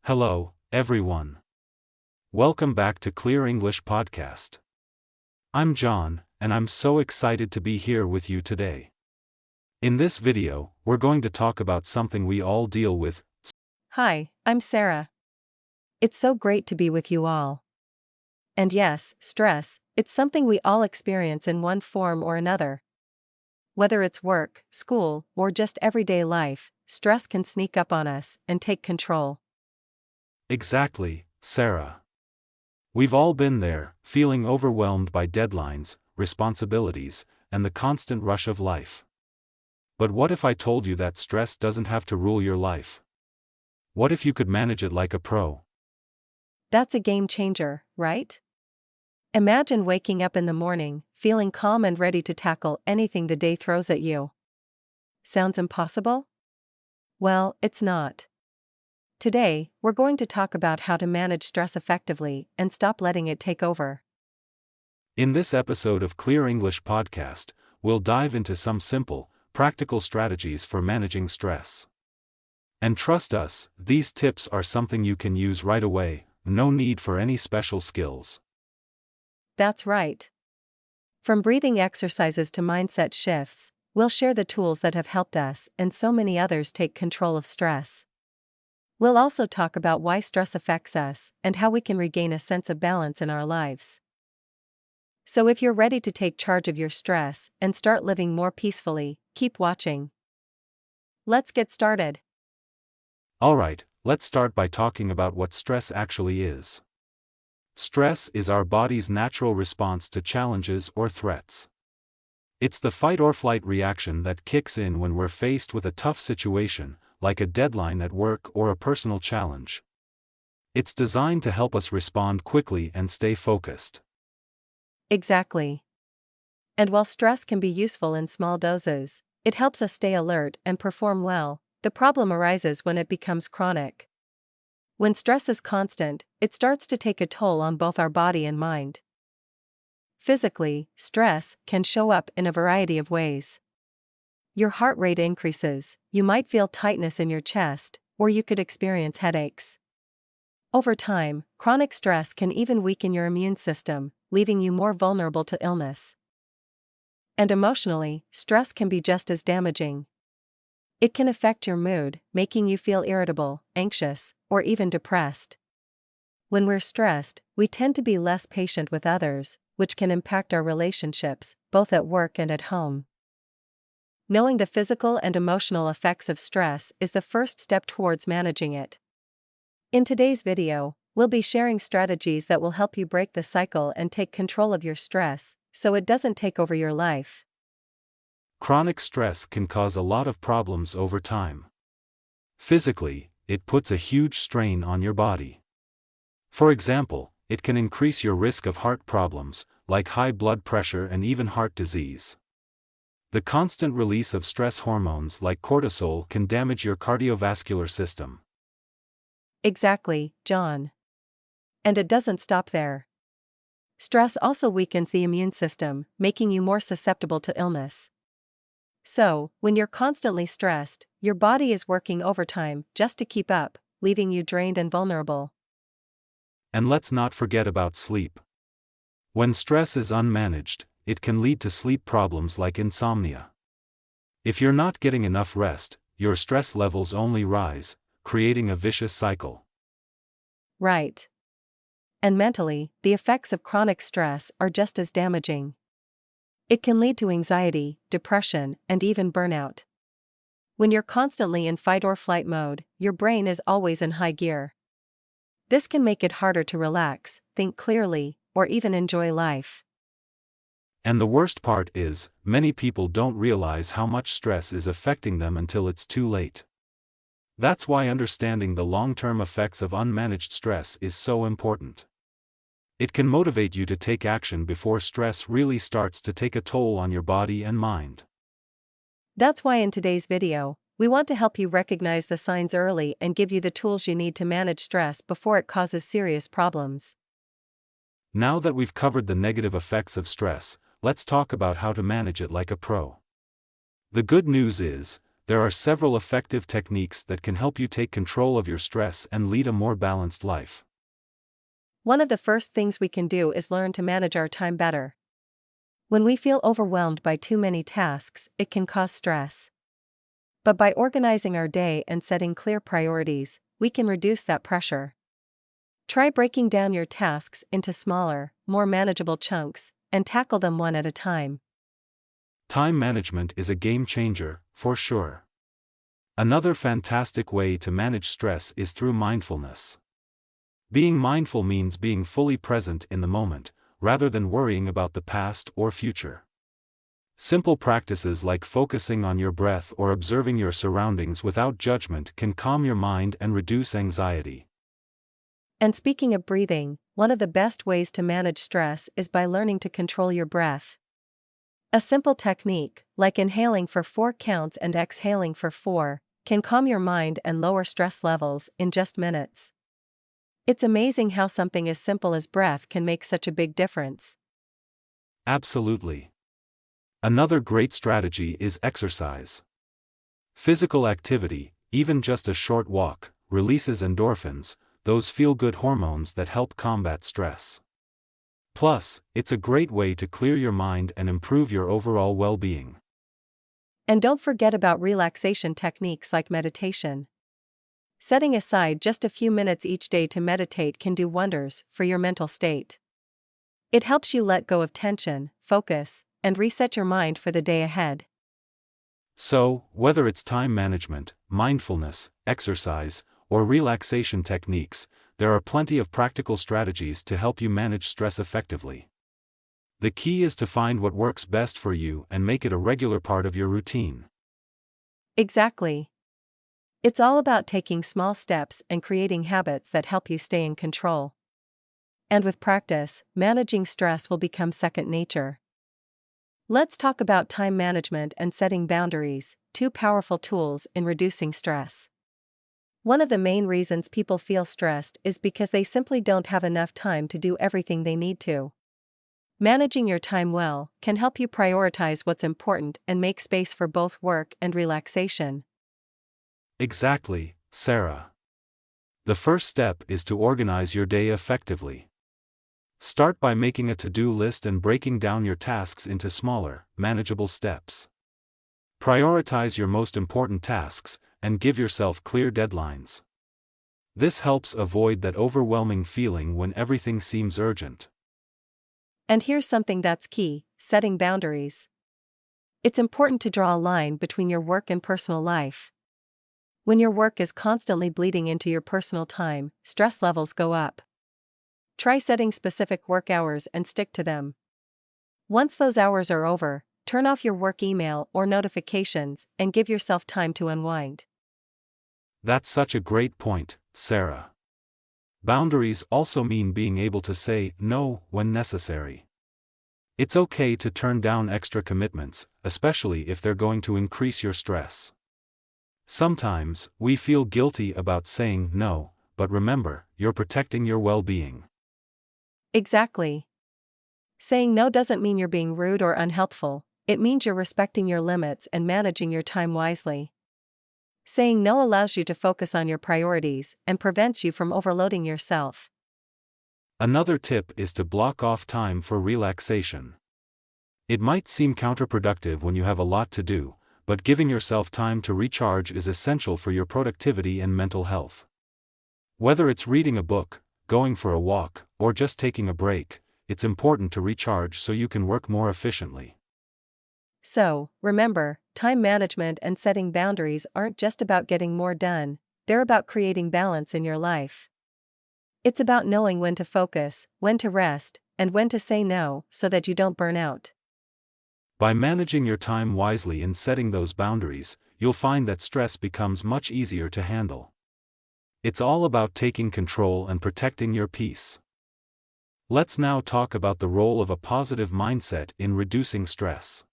Hello, everyone. Welcome back to Clear English Podcast. I'm John, and I'm so excited to be here with you today. In this video, we're going to talk about something we all deal with. Hi, I'm Sarah. It's so great to be with you all. And yes, stress, it's something we all experience in one form or another. Whether it's work, school, or just everyday life, stress can sneak up on us and take control. Exactly, Sarah. We've all been there, feeling overwhelmed by deadlines, responsibilities, and the constant rush of life. But what if I told you that stress doesn't have to rule your life? What if you could manage it like a pro? That's a game changer, right? Imagine waking up in the morning, feeling calm and ready to tackle anything the day throws at you. Sounds impossible? Well, it's not. Today, we're going to talk about how to manage stress effectively and stop letting it take over. In this episode of Clear English Podcast, we'll dive into some simple, practical strategies for managing stress. And trust us, these tips are something you can use right away, no need for any special skills. That's right. From breathing exercises to mindset shifts, we'll share the tools that have helped us and so many others take control of stress. We'll also talk about why stress affects us and how we can regain a sense of balance in our lives. So if you're ready to take charge of your stress and start living more peacefully, keep watching. Let's get started. Alright, let's start by talking about what stress actually is. Stress is our body's natural response to challenges or threats. It's the fight-or-flight reaction that kicks in when we're faced with a tough situation, like a deadline at work or a personal challenge. It's designed to help us respond quickly and stay focused. Exactly. And while stress can be useful in small doses, it helps us stay alert and perform well. The problem arises when it becomes chronic. When stress is constant, it starts to take a toll on both our body and mind. Physically, stress can show up in a variety of ways. Your heart rate increases, you might feel tightness in your chest, or you could experience headaches. Over time, chronic stress can even weaken your immune system, leaving you more vulnerable to illness. And emotionally, stress can be just as damaging. It can affect your mood, making you feel irritable, anxious, or even depressed. When we're stressed, we tend to be less patient with others, which can impact our relationships, both at work and at home. Knowing the physical and emotional effects of stress is the first step towards managing it. In today's video, we'll be sharing strategies that will help you break the cycle and take control of your stress, so it doesn't take over your life. Chronic stress can cause a lot of problems over time. Physically, it puts a huge strain on your body. For example, it can increase your risk of heart problems, like high blood pressure and even heart disease. The constant release of stress hormones like cortisol can damage your cardiovascular system. Exactly, John. And it doesn't stop there. Stress also weakens the immune system, making you more susceptible to illness. So, when you're constantly stressed, your body is working overtime just to keep up, leaving you drained and vulnerable. And let's not forget about sleep. When stress is unmanaged, it can lead to sleep problems like insomnia. If you're not getting enough rest, your stress levels only rise, creating a vicious cycle. Right. And mentally, the effects of chronic stress are just as damaging. It can lead to anxiety, depression, and even burnout. When you're constantly in fight-or-flight mode, your brain is always in high gear. This can make it harder to relax, think clearly, or even enjoy life. And the worst part is, many people don't realize how much stress is affecting them until it's too late. That's why understanding the long-term effects of unmanaged stress is so important. It can motivate you to take action before stress really starts to take a toll on your body and mind. That's why in today's video, we want to help you recognize the signs early and give you the tools you need to manage stress before it causes serious problems. Now that we've covered the negative effects of stress, let's talk about how to manage it like a pro. The good news is, there are several effective techniques that can help you take control of your stress and lead a more balanced life. One of the first things we can do is learn to manage our time better. When we feel overwhelmed by too many tasks, it can cause stress. But by organizing our day and setting clear priorities, we can reduce that pressure. Try breaking down your tasks into smaller, more manageable chunks, and tackle them one at a time. Time management is a game changer, for sure. Another fantastic way to manage stress is through mindfulness. Being mindful means being fully present in the moment, rather than worrying about the past or future. Simple practices like focusing on your breath or observing your surroundings without judgment can calm your mind and reduce anxiety. And speaking of breathing, one of the best ways to manage stress is by learning to control your breath. A simple technique, like inhaling for 4 counts and exhaling for 4, can calm your mind and lower stress levels in just minutes. It's amazing how something as simple as breath can make such a big difference. Absolutely. Another great strategy is exercise. Physical activity, even just a short walk, releases endorphins, those feel-good hormones that help combat stress. Plus, it's a great way to clear your mind and improve your overall well-being. And don't forget about relaxation techniques like meditation. Setting aside just a few minutes each day to meditate can do wonders for your mental state. It helps you let go of tension, focus, and reset your mind for the day ahead. So, whether it's time management, mindfulness, exercise, or relaxation techniques, there are plenty of practical strategies to help you manage stress effectively. The key is to find what works best for you and make it a regular part of your routine. Exactly. It's all about taking small steps and creating habits that help you stay in control. And with practice, managing stress will become second nature. Let's talk about time management and setting boundaries, 2 powerful tools in reducing stress. One of the main reasons people feel stressed is because they simply don't have enough time to do everything they need to. Managing your time well can help you prioritize what's important and make space for both work and relaxation. Exactly, Sarah. The first step is to organize your day effectively. Start by making a to-do list and breaking down your tasks into smaller, manageable steps. Prioritize your most important tasks, and give yourself clear deadlines. This helps avoid that overwhelming feeling when everything seems urgent. And here's something that's key: setting boundaries. It's important to draw a line between your work and personal life. When your work is constantly bleeding into your personal time, stress levels go up. Try setting specific work hours and stick to them. Once those hours are over, turn off your work email or notifications and give yourself time to unwind. That's such a great point, Sarah. Boundaries also mean being able to say no when necessary. It's okay to turn down extra commitments, especially if they're going to increase your stress. Sometimes, we feel guilty about saying no, but remember, you're protecting your well-being. Exactly. Saying no doesn't mean you're being rude or unhelpful, it means you're respecting your limits and managing your time wisely. Saying no allows you to focus on your priorities and prevents you from overloading yourself. Another tip is to block off time for relaxation. It might seem counterproductive when you have a lot to do, but giving yourself time to recharge is essential for your productivity and mental health. Whether it's reading a book, going for a walk, or just taking a break, it's important to recharge so you can work more efficiently. So, remember, time management and setting boundaries aren't just about getting more done, they're about creating balance in your life. It's about knowing when to focus, when to rest, and when to say no so that you don't burn out. By managing your time wisely and setting those boundaries, you'll find that stress becomes much easier to handle. It's all about taking control and protecting your peace. Let's now talk about the role of a positive mindset in reducing stress.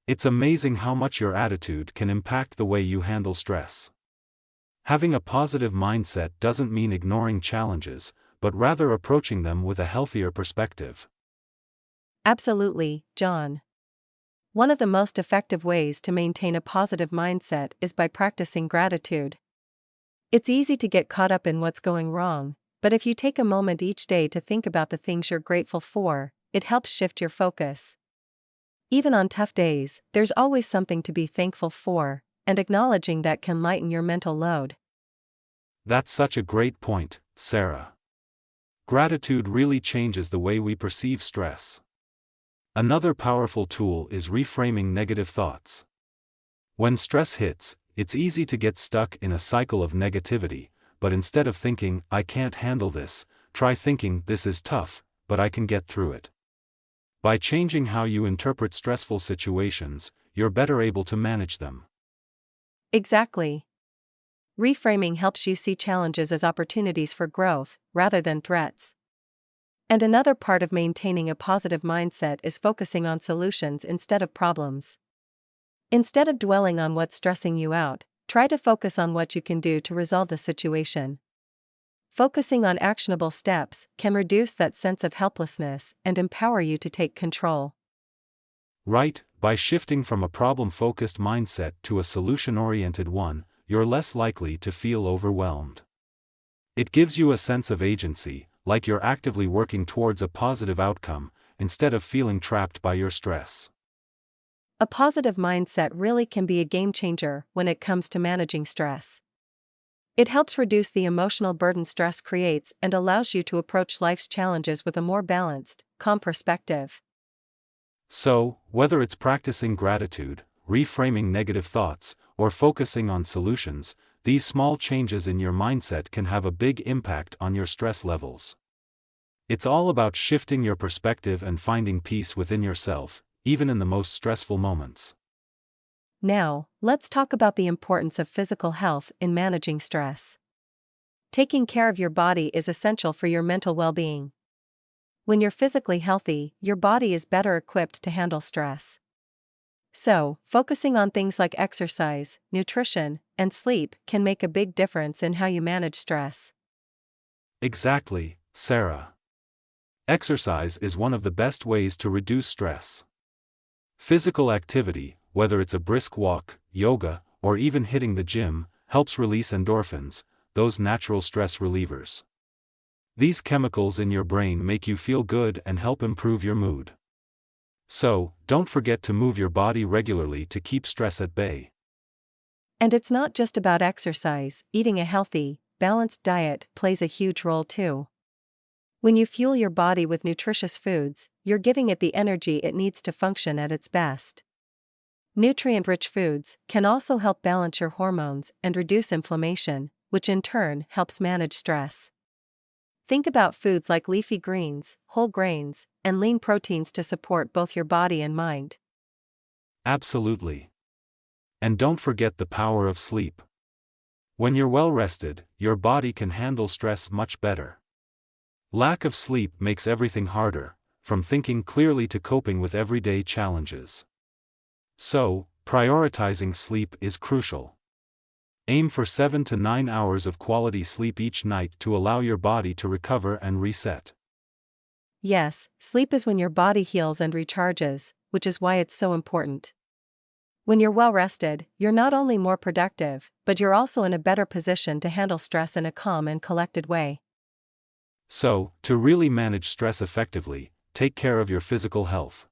It's amazing how much your attitude can impact the way you handle stress. Having a positive mindset doesn't mean ignoring challenges, but rather approaching them with a healthier perspective. Absolutely, John. One of the most effective ways to maintain a positive mindset is by practicing gratitude. It's easy to get caught up in what's going wrong, but if you take a moment each day to think about the things you're grateful for, it helps shift your focus. Even on tough days, there's always something to be thankful for, and acknowledging that can lighten your mental load. That's such a great point, Sarah. Gratitude really changes the way we perceive stress. Another powerful tool is reframing negative thoughts. When stress hits, it's easy to get stuck in a cycle of negativity, but instead of thinking, "I can't handle this," try thinking, "This is tough, but I can get through it." By changing how you interpret stressful situations, you're better able to manage them. Exactly. Reframing helps you see challenges as opportunities for growth, rather than threats. And another part of maintaining a positive mindset is focusing on solutions instead of problems. Instead of dwelling on what's stressing you out, try to focus on what you can do to resolve the situation. Focusing on actionable steps can reduce that sense of helplessness and empower you to take control. Right, by shifting from a problem-focused mindset to a solution-oriented one, you're less likely to feel overwhelmed. It gives you a sense of agency, like you're actively working towards a positive outcome, instead of feeling trapped by your stress. A positive mindset really can be a game changer when it comes to managing stress. It helps reduce the emotional burden stress creates and allows you to approach life's challenges with a more balanced, calm perspective. So, whether it's practicing gratitude, reframing negative thoughts, or focusing on solutions, these small changes in your mindset can have a big impact on your stress levels. It's all about shifting your perspective and finding peace within yourself, even in the most stressful moments. Now, let's talk about the importance of physical health in managing stress. Taking care of your body is essential for your mental well-being. When you're physically healthy, your body is better equipped to handle stress. So, focusing on things like exercise, nutrition, and sleep can make a big difference in how you manage stress. Exactly, Sarah. Exercise is one of the best ways to reduce stress. Physical activity, whether it's a brisk walk, yoga, or even hitting the gym, helps release endorphins, those natural stress relievers. These chemicals in your brain make you feel good and help improve your mood. So, don't forget to move your body regularly to keep stress at bay. And it's not just about exercise, eating a healthy, balanced diet plays a huge role too. When you fuel your body with nutritious foods, you're giving it the energy it needs to function at its best. Nutrient-rich foods can also help balance your hormones and reduce inflammation, which in turn helps manage stress. Think about foods like leafy greens, whole grains, and lean proteins to support both your body and mind. Absolutely. And don't forget the power of sleep. When you're well rested, your body can handle stress much better. Lack of sleep makes everything harder, from thinking clearly to coping with everyday challenges. So, prioritizing sleep is crucial. Aim for 7 to 9 hours of quality sleep each night to allow your body to recover and reset. Yes, sleep is when your body heals and recharges, which is why it's so important. When you're well rested, you're not only more productive, but you're also in a better position to handle stress in a calm and collected way. So, to really manage stress effectively, take care of your physical health.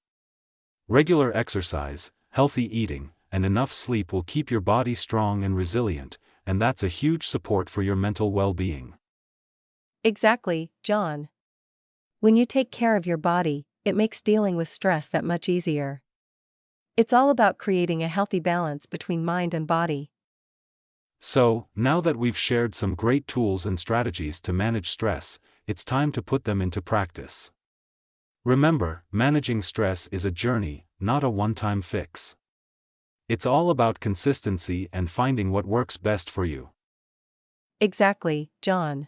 Regular exercise, healthy eating, and enough sleep will keep your body strong and resilient, and that's a huge support for your mental well-being. Exactly, John. When you take care of your body, it makes dealing with stress that much easier. It's all about creating a healthy balance between mind and body. So, now that we've shared some great tools and strategies to manage stress, it's time to put them into practice. Remember, managing stress is a journey, not a one-time fix. It's all about consistency and finding what works best for you. Exactly, John.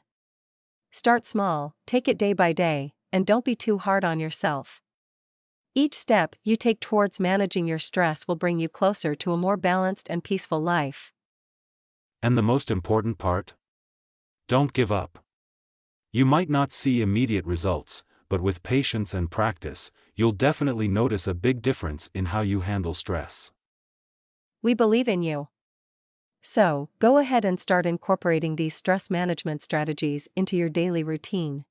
Start small, take it day by day, and don't be too hard on yourself. Each step you take towards managing your stress will bring you closer to a more balanced and peaceful life. And the most important part? Don't give up. You might not see immediate results, but with patience and practice, you'll definitely notice a big difference in how you handle stress. We believe in you. So, go ahead and start incorporating these stress management strategies into your daily routine.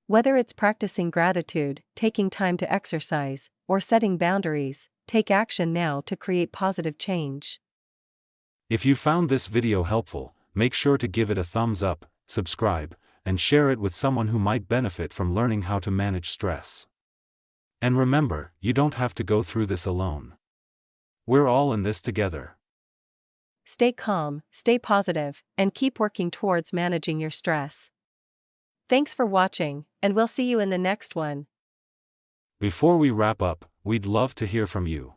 Whether it's practicing gratitude, taking time to exercise, or setting boundaries, take action now to create positive change. If you found this video helpful, make sure to give it a thumbs up, subscribe, and share it with someone who might benefit from learning how to manage stress. And remember, you don't have to go through this alone. We're all in this together. Stay calm, stay positive, and keep working towards managing your stress. Thanks for watching, and we'll see you in the next one. Before we wrap up, we'd love to hear from you.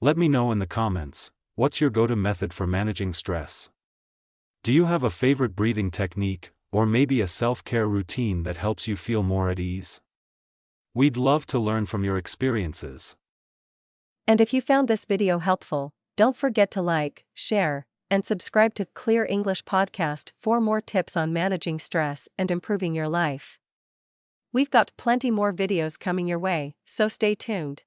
Let me know in the comments, what's your go-to method for managing stress? Do you have a favorite breathing technique, or maybe a self-care routine that helps you feel more at ease? We'd love to learn from your experiences. And if you found this video helpful, don't forget to like, share, and subscribe to Clear English Podcast for more tips on managing stress and improving your life. We've got plenty more videos coming your way, so stay tuned.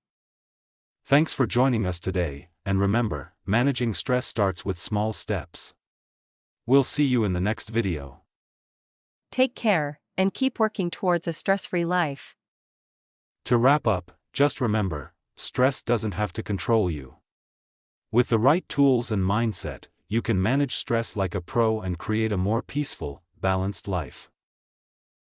Thanks for joining us today, and remember, managing stress starts with small steps. We'll see you in the next video. Take care, and keep working towards a stress-free life. To wrap up, just remember, stress doesn't have to control you. With the right tools and mindset, you can manage stress like a pro and create a more peaceful, balanced life.